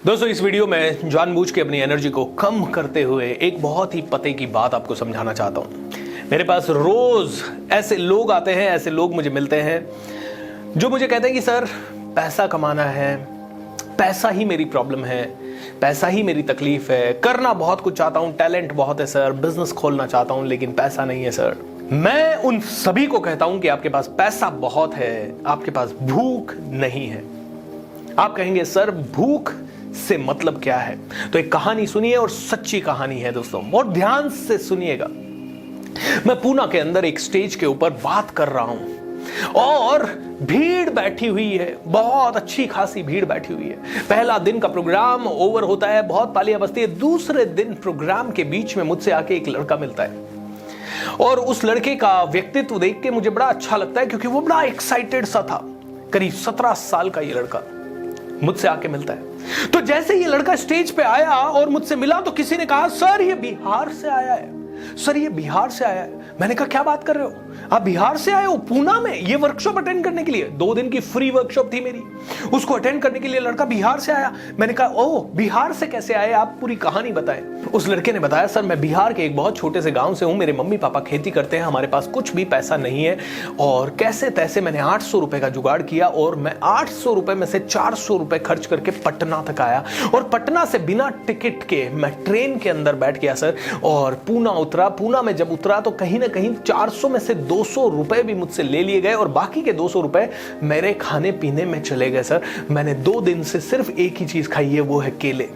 दोस्तों इस वीडियो में जानबूझ के अपनी एनर्जी को कम करते हुए एक बहुत ही पते की बात आपको समझाना चाहता हूं। मेरे पास रोज ऐसे लोग आते हैं, ऐसे लोग मुझे मिलते हैं जो मुझे कहते हैं कि सर पैसा कमाना है, पैसा ही मेरी प्रॉब्लम है, पैसा ही मेरी तकलीफ है, करना बहुत कुछ चाहता हूं, टैलेंट बहुत है सर, बिजनेस खोलना चाहता हूं लेकिन पैसा नहीं है सर। मैं उन सभी को कहता हूं कि आपके पास पैसा बहुत है, आपके पास भूख नहीं है। आप कहेंगे सर भूख से मतलब क्या है? तो एक कहानी सुनिए और सच्ची कहानी है दोस्तों, बहुत ध्यान से सुनिएगा। मैं पूना के अंदर एक स्टेज के ऊपर बात कर रहा हूं और भीड़ बैठी हुई है, बहुत अच्छी खासी भीड़ बैठी हुई है। पहला दिन का प्रोग्राम ओवर होता है, बहुत तालियां बजती है। दूसरे दिन प्रोग्राम के बीच में मुझसे आके एक लड़का मिलता है और उस लड़के का व्यक्तित्व देख के मुझे बड़ा अच्छा लगता है क्योंकि वो बड़ा एक्साइटेड सा था। करीब 17 साल का ये लड़का मुझसे आके मिलता है। तो जैसे ये लड़का स्टेज पे आया और मुझसे मिला तो किसी ने कहा सर ये बिहार से आया है, सर ये बिहार से आया है। मैंने कहा क्या बात कर रहे हो, आप बिहार से आए हो पूना में ये वर्कशॉप अटेंड करने के लिए? 2 दिन की फ्री वर्कशॉप थी मेरी, उसको अटेंड करने के लिए लड़का बिहार से आया। मैंने कहा ओह बिहार से कैसे आए, आप पूरी कहानी बताएं। उस लड़के ने बताया सर मैं बिहार के एक बहुत छोटे से गांव से हूं, मेरे मम्मी पापा खेती करते हैं, हमारे पास कुछ भी पैसा नहीं है और कैसे तैसे मैंने 800 रुपए का जुगाड़ किया और मैं 800 रुपए में से 400 रुपए खर्च करके पटना तक आया और पटना से बिना टिकट के मैं ट्रेन के अंदर बैठ गया सर और पूना उतरा। पूना में जब उतरा तो कहीं ना कहीं 400 में से 200 रुपए भी मुझसे ले लिए गए और बाकी के 200 रुपए मेरे खाने पीने में चले गए सर। मैंने 2 दिन से सिर्फ एक ही चीज खाई है, वो है केले।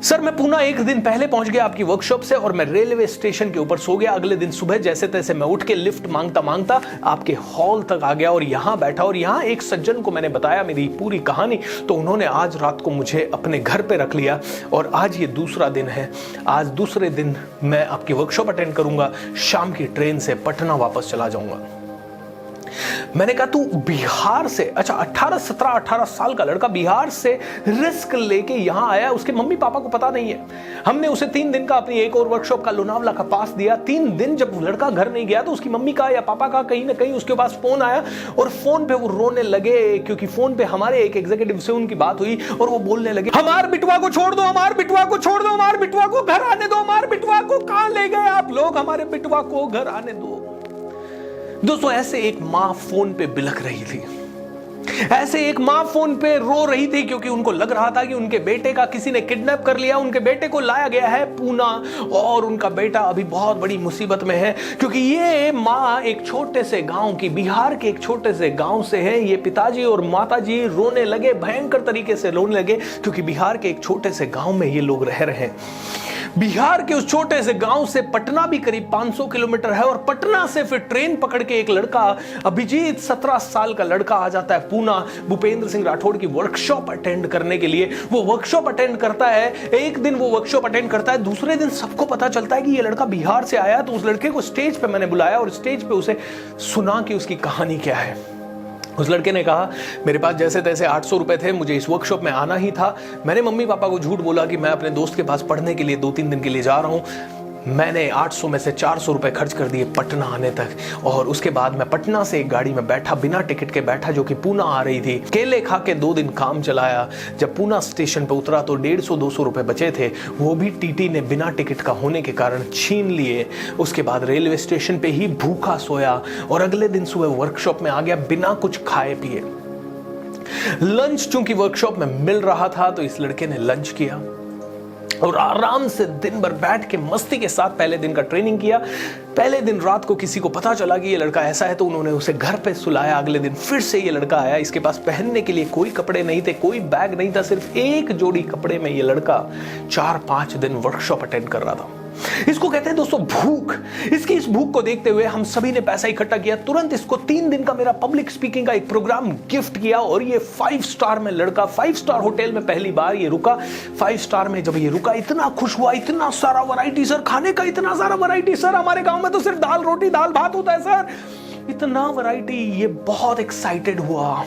सर मैं पूना 1 दिन पहले पहुंच गया आपकी वर्कशॉप से और मैं रेलवे स्टेशन के ऊपर सो गया। अगले दिन सुबह जैसे तैसे मैं उठ के लिफ्ट मांगता मांगता आपके हॉल तक आ गया और यहां बैठा और यहां एक सज्जन को मैंने बताया मेरी पूरी कहानी, तो उन्होंने आज रात को मुझे अपने घर पे रख लिया और आज ये दूसरा दिन है। आज दूसरे दिन मैं आपकी वर्कशॉप अटेंड करूंगा, शाम की ट्रेन से पटना वापस चला जाऊंगा। मैंने कहा तू बिहार से, अच्छा 18 साल का लड़का बिहार से रिस्क लेके यहां आया, उसके मम्मी पापा को पता नहीं है। हमने उसे 3 दिन का अपनी एक और वर्कशॉप का लोनावला का पास दिया। 3 दिन जब लड़का घर नहीं गया तो उसकी मम्मी का या पापा का कहीं ना कहीं उसके पास फोन आया और फोन पे वो रोने लगे क्योंकि फोन पे हमारे एक एग्जीक्यूटिव से उनकी बात हुई और वो बोलने लगे हमार बिटवा को छोड़ दो, हमार बिटवा को छोड़ दो, हमार बिटवा को घर आने दो, हमार बिटवा को कहां ले गए आप लोग, हमारे बिटवा को घर आने दो। दोस्तों ऐसे एक मां फोन पे बिलख रही थी, ऐसे एक मां फोन पे रो रही थी क्योंकि उनको लग रहा था कि उनके बेटे का किसी ने किडनैप कर लिया, उनके बेटे को लाया गया है पूना और उनका बेटा अभी बहुत बड़ी मुसीबत में है क्योंकि ये मां एक छोटे से गांव की, बिहार के एक छोटे से गांव से है। ये पिताजी और माताजी रोने लगे, भयंकर तरीके से रोने लगे क्योंकि बिहार के एक छोटे से गांव में ये लोग रह रहे हैं। बिहार के उस छोटे से गांव से पटना भी करीब 500 किलोमीटर है और पटना से फिर ट्रेन पकड़ के एक लड़का अभिजीत 17 साल का लड़का आ जाता है पूना भूपेंद्र सिंह राठौड़ की वर्कशॉप अटेंड करने के लिए। वो वर्कशॉप अटेंड करता है, एक दिन वो वर्कशॉप अटेंड करता है, दूसरे दिन सबको पता चलता है कि ये लड़का बिहार से आया। तो उस लड़के को स्टेज पे मैंने बुलाया और स्टेज पे उसे सुना कि उसकी कहानी क्या है। उस लड़के ने कहा मेरे पास जैसे तैसे 800 रुपए थे, मुझे इस वर्कशॉप में आना ही था। मैंने मम्मी पापा को झूठ बोला कि मैं अपने दोस्त के पास पढ़ने के लिए 2-3 दिन के लिए जा रहा हूं। मैंने 800 में से 400 रुपए खर्च कर दिए पटना आने तक और उसके बाद मैं पटना से एक गाड़ी में बैठा, बिना टिकट के बैठा, जो कि पूना आ रही थी। केले खा के 2 दिन काम चलाया। जब पूना स्टेशन पे उतरा तो 150-200 रुपए बचे थे, वो भी टीटी ने बिना टिकट का होने के कारण छीन लिए। उसके बाद रेलवे स्टेशन पे ही भूखा सोया और अगले दिन सुबह वर्कशॉप में आ गया बिना कुछ खाए पिए। लंच चूंकि वर्कशॉप में मिल रहा था तो इस लड़के ने लंच किया और आराम से दिन भर बैठ के मस्ती के साथ पहले दिन का ट्रेनिंग किया। पहले दिन रात को किसी को पता चला कि ये लड़का ऐसा है तो उन्होंने उसे घर पे सुलाया। अगले दिन फिर से ये लड़का आया, इसके पास पहनने के लिए कोई कपड़े नहीं थे, कोई बैग नहीं था, सिर्फ एक जोड़ी कपड़े में ये लड़का 4-5 दिन वर्कशॉप अटेंड कर रहा था। इसको कहते हैं दोस्तों भूख। इसकी इस भूख को देखते हुए हम सभी ने पैसा इकट्ठा किया, तुरंत इसको 3 दिन का मेरा पब्लिक स्पीकिंग का एक प्रोग्राम गिफ्ट किया और ये 5 स्टार में लड़का 5 स्टार होटल में पहली बार ये रुका। 5 स्टार में जब ये रुका इतना खुश हुआ, इतना सारा वैरायटी सर, खाने का इतना सारा वैरायटी सर, हमारे गांव में तो सिर्फ दाल रोटी दाल भात होता है सर, इतना वैरायटी। ये बहुत एक्साइटेड हुआ।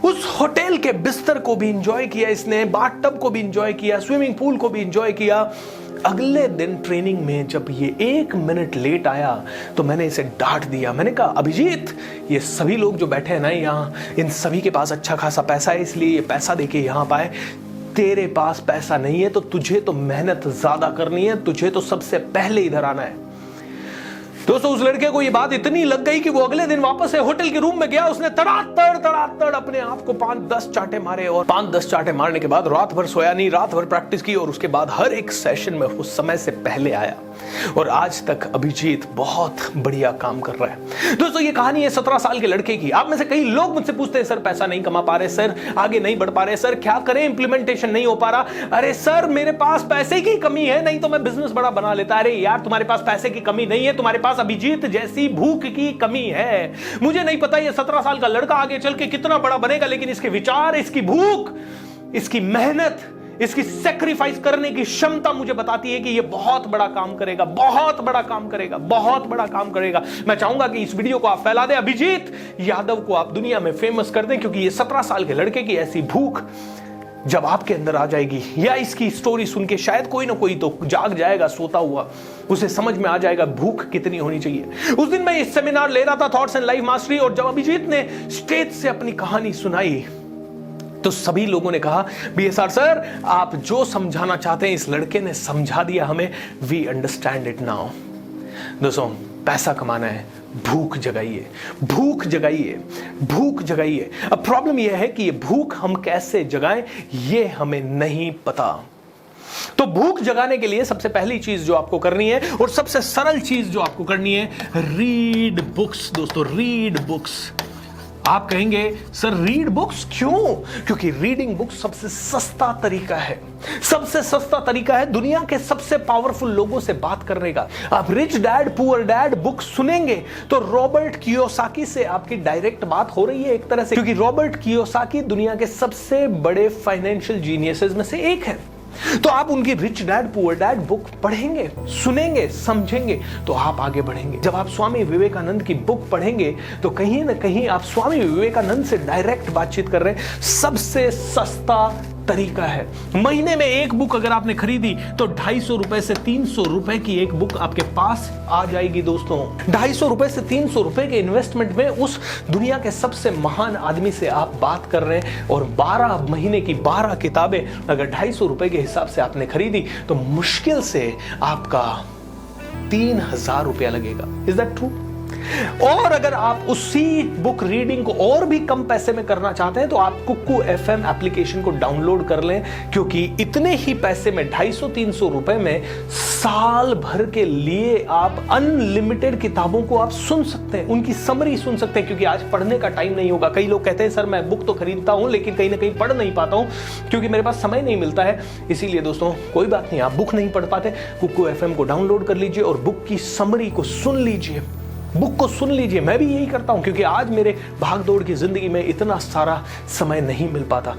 उस होटल के बिस्तर को भी इंजॉय किया इसने, बाथ टब को भी इंजॉय किया, स्विमिंग पूल को भी इंजॉय किया। अगले दिन ट्रेनिंग में जब ये 1 मिनट लेट आया तो मैंने इसे डांट दिया। मैंने कहा अभिजीत, ये सभी लोग जो बैठे हैं ना यहाँ, इन सभी के पास अच्छा खासा पैसा है, इसलिए ये पैसा देके यहाँ पाए। तेरे पास पैसा नहीं है तो तुझे तो मेहनत ज्यादा करनी है, तुझे तो सबसे पहले इधर आना है। दोस्तों उस लड़के को ये बात इतनी लग गई कि वो अगले दिन वापस से होटल के रूम में गया। उसने तड़ातड़ अपने आप को 5-10 चांटे मारे और 5-10 चांटे मारने के बाद रात भर सोया नहीं, रात भर प्रैक्टिस की और उसके बाद हर एक सेशन में उस समय से पहले आया और आज तक अभिजीत बहुत बढ़िया काम कर रहा है। दोस्तों ये कहानी है 17 साल के लड़के की। आप में से कई लोग मुझसे पूछते हैं सर पैसा नहीं कमा पा रहे, सर आगे नहीं बढ़ पा रहे, सर क्या करें, इंप्लीमेंटेशन नहीं हो पा रहा। अरे सर मेरे पास पैसे की कमी है, नहीं तो मैं बिजनेस बड़ा बना लेता। अरे यार तुम्हारे पास पैसे की कमी नहीं है, तुम्हारे पास अभिजीत जैसी भूख की कमी है। मुझे नहीं पता ये 17 साल का लड़का आगे चल के कितना बड़ा बनेगा, लेकिन इसके विचार, इसकी भूख, इसकी मेहनत, इसकी सैक्रिफाइस करने की क्षमता मुझे बताती है कि ये बहुत बड़ा काम करेगा, बहुत बड़ा काम करेगा, बहुत बड़ा काम करेगा। मैं चाहूंगा कि इस वीडियो को आप फैला दें, अभिजीत यादव को आप दुनिया में फेमस कर दें, क्योंकि ये 17 साल के लड़के की ऐसी भूख जब आपके अंदर आ जाएगी, या इसकी स्टोरी सुन के शायद कोई ना कोई तो जाग जाएगा सोता हुआ, उसे समझ में आ जाएगा भूख कितनी होनी चाहिए। उस दिन मैं इस सेमिनार ले रहा था, थॉट्स एंड लाइफ मास्टरी, और जब अभिजीत ने स्टेज से अपनी कहानी सुनाई तो सभी लोगों ने कहा बीएसआर सर आप जो समझाना चाहते हैं इस लड़के ने समझा दिया हमें, वी अंडरस्टैंड इट नाउ। दोस्तों पैसा कमाना है, भूख जगाइए, भूख जगाइए, भूख जगाइए। अब प्रॉब्लम यह है कि ये भूख हम कैसे जगाएं ये हमें नहीं पता। तो भूख जगाने के लिए सबसे पहली चीज जो आपको करनी है और सबसे सरल चीज जो आपको करनी है, रीड बुक्स। दोस्तों रीड बुक्स। आप कहेंगे सर रीड बुक्स क्यों? क्योंकि रीडिंग बुक्स सबसे सस्ता तरीका है, सबसे सस्ता तरीका है दुनिया के सबसे पावरफुल लोगों से बात करने का। आप rich dad poor dad book सुनेंगे तो रॉबर्ट कियोसाकी से आपकी डायरेक्ट बात हो रही है एक तरह से, क्योंकि रॉबर्ट कियोसाकी दुनिया के सबसे बड़े फाइनेंशियल जीनियसेस में से एक है। तो आप उनकी rich dad poor dad book पढ़ेंगे, सुनेंगे, समझेंगे तो आप आगे बढ़ेंगे। जब आप स्वामी विवेकानंद की बुक पढ़ेंगे तो कहीं ना कहीं आप स्वामी विवेकानंद से डायरेक्ट बातचीत कर रहे हैं। सबसे सस्ता तरीका है। महीने में एक बुक अगर आपने खरीदी तो 250 रुपए से 300 रुपए की एक बुक आपके पास आ जाएगी। दोस्तों 250 रुपए से 300 रुपए के इन्वेस्टमेंट में उस दुनिया के सबसे महान आदमी से आप बात कर रहे हैं, और 12 महीने की 12 किताबें अगर 250 रुपए के हिसाब से आपने खरीदी तो मुश्किल से आपका 3000 रुपया लगेगा। Is that true? और अगर आप उसी बुक रीडिंग को और भी कम पैसे में करना चाहते हैं तो आप कुकू एफएम एप्लीकेशन को डाउनलोड कर लें, क्योंकि इतने ही पैसे में 250-300 रुपए में साल भर के लिए आप अनलिमिटेड किताबों को आप सुन सकते हैं, उनकी समरी सुन सकते हैं। क्योंकि आज पढ़ने का टाइम नहीं होगा। कई लोग कहते हैं सर मैं बुक तो खरीदता हूं लेकिन कहीं ना कहीं पढ़ नहीं पाता हूं क्योंकि मेरे पास समय नहीं मिलता है। इसीलिए दोस्तों कोई बात नहीं, आप बुक नहीं पढ़ पाते, कुकू एफएम को डाउनलोड कर लीजिए और बुक की समरी को सुन लीजिए, बुक को सुन लीजिए। मैं भी यही करता हूं क्योंकि आज मेरे भागदौड़ की जिंदगी में इतना सारा समय नहीं मिल पाता।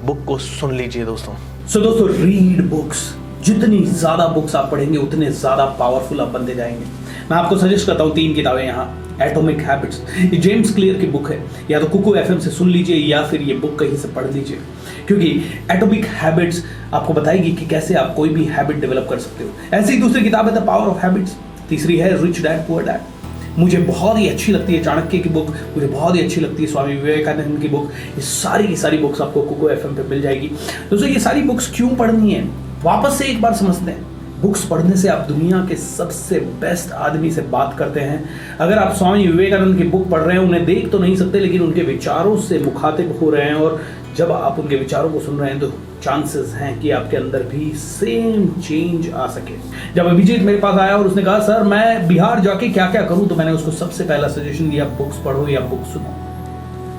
बुक को सुन लीजिए दोस्तों। दोस्तों रीड बुक्स। जितनी ज्यादा बुक्स आप पढ़ेंगे उतने ज्यादा पावरफुल आप बनते जाएंगे। मैं आपको सजेस्ट करता हूं 3 किताबें यहाँ। एटॉमिक हैबिट्स, ये जेम्स क्लियर की बुक है, या तो कुकू एफएम से सुन लीजिए या फिर ये बुक कहीं से पढ़ लीजिए, क्योंकि एटॉमिक हैबिट्स आपको बताएगी कि कैसे आप कोई भी हैबिट डेवलप कर सकते हो। ऐसी ही दूसरी किताब है द पावर ऑफ हैबिट्स, तीसरी है रिच डैड पुअर डैड। मुझे बहुत ही अच्छी लगती है चाणक्य की बुक, मुझे बहुत ही अच्छी लगती है स्वामी विवेकानंद की बुक। ये सारी की सारी बुक्स आपको कुकू एफएम पे मिल जाएगी। दोस्तों ये सारी बुक्स क्यों पढ़नी है, वापस से एक बार समझते हैं। बुक्स पढ़ने से आप दुनिया के सबसे बेस्ट आदमी से बात करते हैं। अगर आप स्वामी विवेकानंद की बुक पढ़ रहे हैं, उन्हें देख तो नहीं सकते लेकिन उनके विचारों से मुखातिब हो रहे हैं, और जब आप उनके विचारों को सुन रहे हैं तो चांसेस हैं कि आपके अंदर भी सेम चेंज आ सके। जब अभिजीत मेरे पास आया और उसने कहा सर मैं बिहार जाके क्या क्या करूं, तो मैंने उसको सबसे पहला सजेशन दिया बुक्स पढ़ो या बुक सुनो।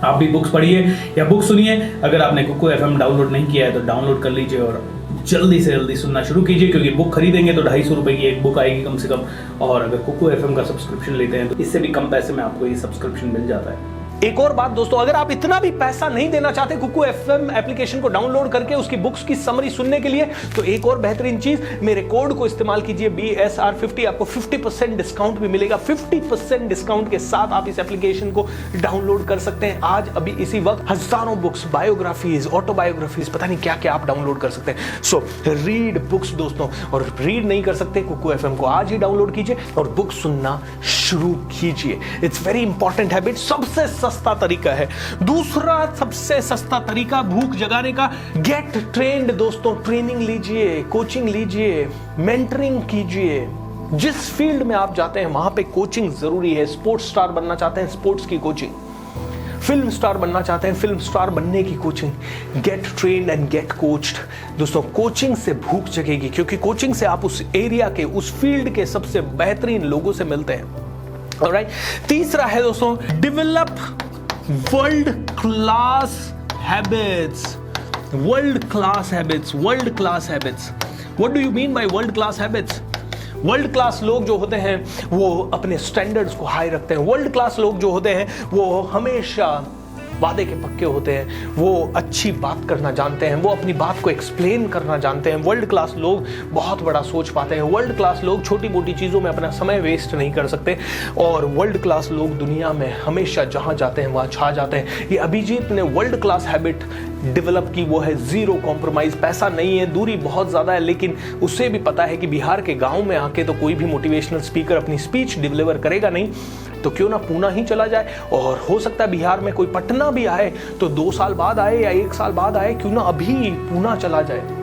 आप भी बुक्स पढ़िए या बुक सुनिए। अगर आपने कुकू एफएम डाउनलोड नहीं किया है तो डाउनलोड कर लीजिए और जल्दी से जल्दी सुनना शुरू कीजिए, क्योंकि बुक खरीदेंगे तो 250 रुपए की एक बुक आएगी कम से कम, और अगर कुकू एफएम का सब्सक्रिप्शन लेते हैं तो इससे भी कम पैसे में आपको ये सब्सक्रिप्शन मिल जाता है। एक और बात दोस्तों, अगर आप इतना भी पैसा नहीं देना चाहते कुकू एफएम एप्लीकेशन को डाउनलोड करके उसकी बुक्स की समरी सुनने के लिए, तो एक और बेहतरीन चीज, मेरे कोड को इस्तेमाल कीजिए BSR50, आपको 50% डिस्काउंट भी मिलेगा। 50% डिस्काउंट के साथ आप इस एप्लीकेशन को डाउनलोड कर सकते हैं। आज अभी इसी वक्त हजारों बुक्स, बायोग्राफीज, ऑटोबायोग्राफीज, पता नहीं क्या क्या आप डाउनलोड कर सकते हैं। सो रीड बुक्स दोस्तों, और रीड नहीं कर सकते कुकू एफएम को आज ही डाउनलोड कीजिए और बुक सुनना शुरू कीजिए। इट्स वेरी इंपॉर्टेंट हैबिट, सबसे सस्ता तरीका है। दूसरा सबसे सस्ता तरीका भूख जगाने का, गेट ट्रेंड दोस्तों। ट्रेनिंग लीजिए, कोचिंग लीजिए, मेंटरिंग कीजिए। जिस फील्ड में आप जाते हैं वहां पे कोचिंग जरूरी है। स्पोर्ट्स स्टार बनना चाहते हैं, स्पोर्ट्स की कोचिंग। फिल्म स्टार बनना चाहते हैं, फिल्म स्टार बनने की coaching. Get trained and get coached दोस्तों। कोचिंग से भूख जगेगी, क्योंकि कोचिंग से आप उस एरिया के, उस फील्ड के सबसे बेहतरीन लोगों से मिलते हैं। ऑलराइट, तीसरा है दोस्तों, develop world class habits. World class habits, world class habits. What do you mean by world class habits? World class लोग जो होते हैं वो अपने स्टैंडर्ड्स को हाई रखते हैं। वर्ल्ड क्लास लोग जो होते हैं वो हमेशा वादे के पक्के होते हैं, वो अच्छी बात करना जानते हैं, वो अपनी बात को एक्सप्लेन करना जानते हैं। वर्ल्ड क्लास लोग बहुत बड़ा सोच पाते हैं। वर्ल्ड क्लास लोग छोटी मोटी चीज़ों में अपना समय वेस्ट नहीं कर सकते, और वर्ल्ड क्लास लोग दुनिया में हमेशा जहाँ जाते हैं वहाँ छा जाते हैं। ये अभिजीत ने वर्ल्ड क्लास हैबिट डेवलप की, वो है जीरो कॉम्प्रोमाइज। पैसा नहीं है, दूरी बहुत ज़्यादा है, लेकिन उसे भी पता है कि बिहार के गाँव में आके तो कोई भी मोटिवेशनल स्पीकर अपनी स्पीच डिलीवर करेगा नहीं, तो क्यों ना पूना ही चला जाए। और हो सकता है बिहार में कोई पटना भी आए तो 2 साल बाद आए या 1 साल बाद आए, क्यों ना अभी पूना चला जाए।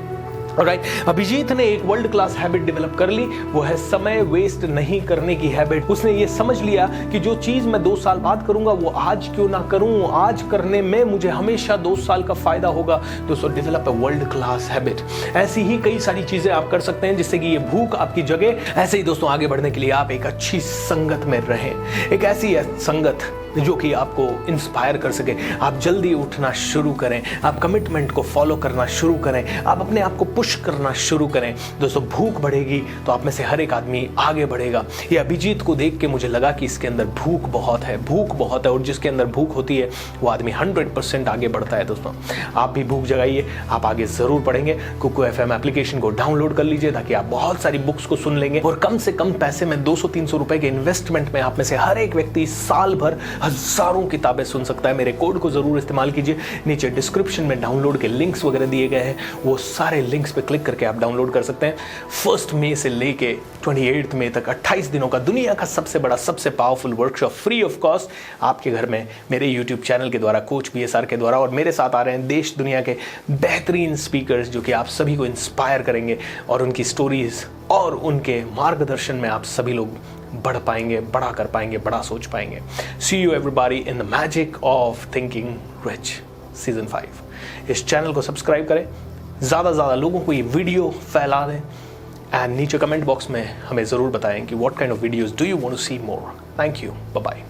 राइट, अभिजीत ने एक वर्ल्ड क्लास हैबिट डेवलप कर ली, वो है समय वेस्ट नहीं करने की हैबिट। उसने ये समझ लिया कि जो चीज मैं 2 साल बाद करूंगा वो आज क्यों ना करूं, आज करने में मुझे हमेशा 2 साल का फायदा होगा। दोस्तों, develop a world class habit. ऐसी ही कई सारी चीजें आप कर सकते हैं जिससे कि ये भूख आपकी जगह। ऐसे ही दोस्तों, आगे बढ़ने के लिए आप एक अच्छी संगत में रहें, एक ऐसी संगत जो कि आपको इंस्पायर कर सके। आप जल्दी उठना शुरू करें, आप कमिटमेंट को फॉलो करना शुरू करें, आप अपने आप को पुश करना शुरू करें। दोस्तों, भूख बढ़ेगी तो आप में से हर एक आदमी आगे बढ़ेगा। ये अभिजीत को देख के मुझे लगा कि इसके अंदर भूख बहुत है, भूख बहुत है, और जिसके अंदर भूख होती है वो आदमी 100% आगे बढ़ता है। दोस्तों, आप भी भूख जगाइए, आप आगे जरूर बढ़ेंगे। कुकू एफएम एप्लीकेशन को डाउनलोड कर लीजिए ताकि आप बहुत सारी बुक्स को सुन लेंगे, और कम से कम पैसे में 200-300 रुपए के इन्वेस्टमेंट में आप में से हर एक व्यक्ति साल भर हजारों किताबें सुन सकता है। मेरे कोड को जरूर इस्तेमाल कीजिए। नीचे डिस्क्रिप्शन में डाउनलोड के लिंक्स वगैरह दिए गए हैं, वो सारे लिंक्स पे क्लिक करके आप डाउनलोड कर सकते हैं। 1 मई से लेके 28 मई तक 28 दिनों का दुनिया का सबसे बड़ा, सबसे powerful workshop free of cost आपके घर में मेरे यूट्यूब चैनल के द्वारा, कोच BSR के द्वारा। और मेरे साथ आ रहे हैं देश दुनिया के बेहतरीन स्पीकर्स जो कि आप सभी को इंस्पायर करेंगे, और उनकी स्टोरीज और उनके मार्गदर्शन में आप सभी लोग बढ़ पाएंगे, बड़ा कर पाएंगे, बड़ा सोच पाएंगे। See you everybody in the magic of thinking rich season 5। इस चैनल को सब्सक्राइब करें, ज़्यादा से ज़्यादा लोगों को ये वीडियो फैला दें, एंड नीचे कमेंट बॉक्स में हमें ज़रूर बताएं कि what kind of videos do you want to see more. Thank you, bye bye.